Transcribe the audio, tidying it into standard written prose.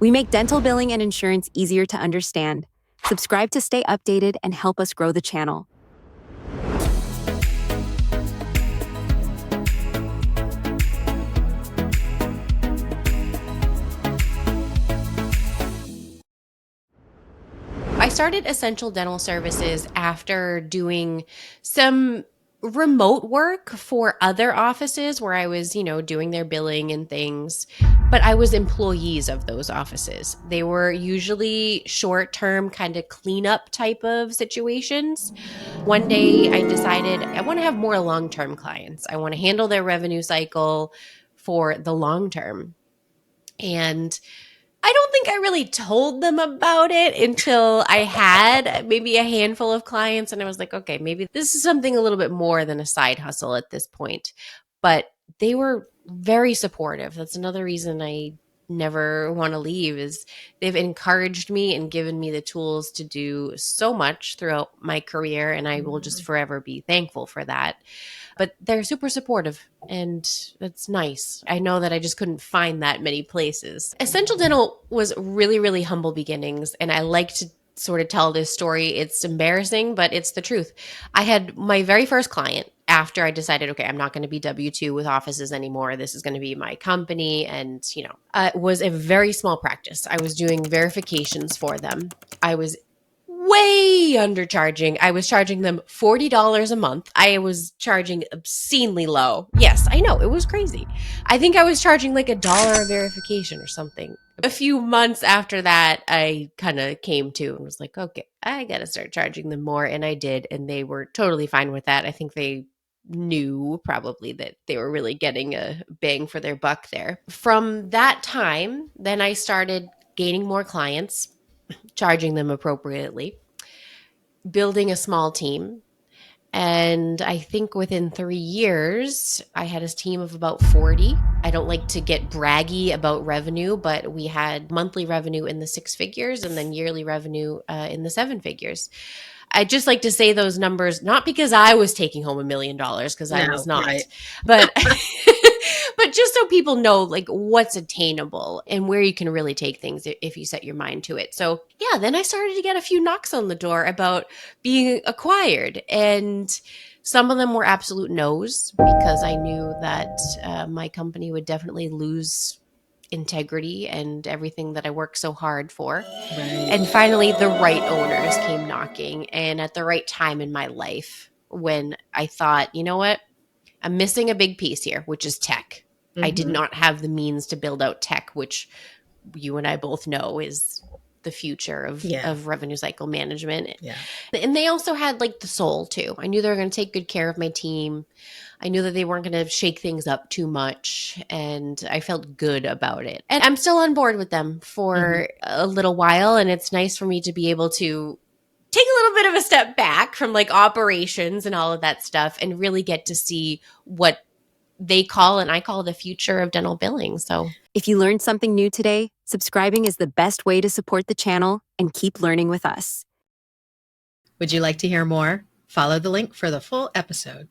We make dental billing and insurance easier to understand. Subscribe to stay updated and help us grow the channel. I started Essential Dental Services after doing some remote work for other offices where I was, doing their billing and things, but I was employees of those offices. They were usually short-term kind of cleanup type of situations. One day I decided I want to have more long-term clients. I want to handle their revenue cycle for the long term. And I don't think I really told them about it until I had maybe a handful of clients and I was like, okay, maybe this is something a little bit more than a side hustle at this point. But they were very supportive. That's another reason I never want to leave is they've encouraged me and given me the tools to do so much throughout my career and I will just forever be thankful for that. But they're super supportive and that's nice. I know that I just couldn't find that many places. Essential Dental was really, really humble beginnings. And I like to sort of tell this story. It's embarrassing, but it's the truth. I had my very first client after I decided, okay, I'm not going to be W-2 with offices anymore. This is going to be my company. And, it was a very small practice. I was doing verifications for them. I was way undercharging. I was charging them $40 a month. I was charging obscenely low. Yes, I know. It was crazy. I think I was charging like $1 a verification or something. A few months after that, I kind of came to and was like, okay, I got to start charging them more. And I did. And they were totally fine with that. I think they knew probably that they were really getting a bang for their buck there. From that time, then I started gaining more clients, charging them appropriately, building a small team. And I think within 3 years, I had a team of about 40. I don't like to get braggy about revenue, but we had monthly revenue in the 6 figures and then yearly revenue in the 7 figures. I just like to say those numbers, not because I was taking home $1 million, because I was not, right. but but just so people know like what's attainable and where you can really take things if you set your mind to it. So yeah, then I started to get a few knocks on the door about being acquired, and some of them were absolute no's because I knew that my company would definitely lose integrity and everything that I worked so hard for. Right. And finally, the right owners came knocking, and at the right time in my life when I thought, you know what? I'm missing a big piece here, which is tech. I did not have the means to build out tech, which you and I both know is the future of revenue cycle management. Yeah. And they also had like the soul too. I knew they were going to take good care of my team. I knew that they weren't going to shake things up too much, and I felt good about it. And I'm still on board with them for a little while, and it's nice for me to be able to take a little bit of a step back from like operations and all of that stuff and really get to see what they call and I call the future of dental billing. So If you learned something new today, subscribing is the best way to support the channel and keep learning with us. Would you like to hear more? Follow the link for the full episode.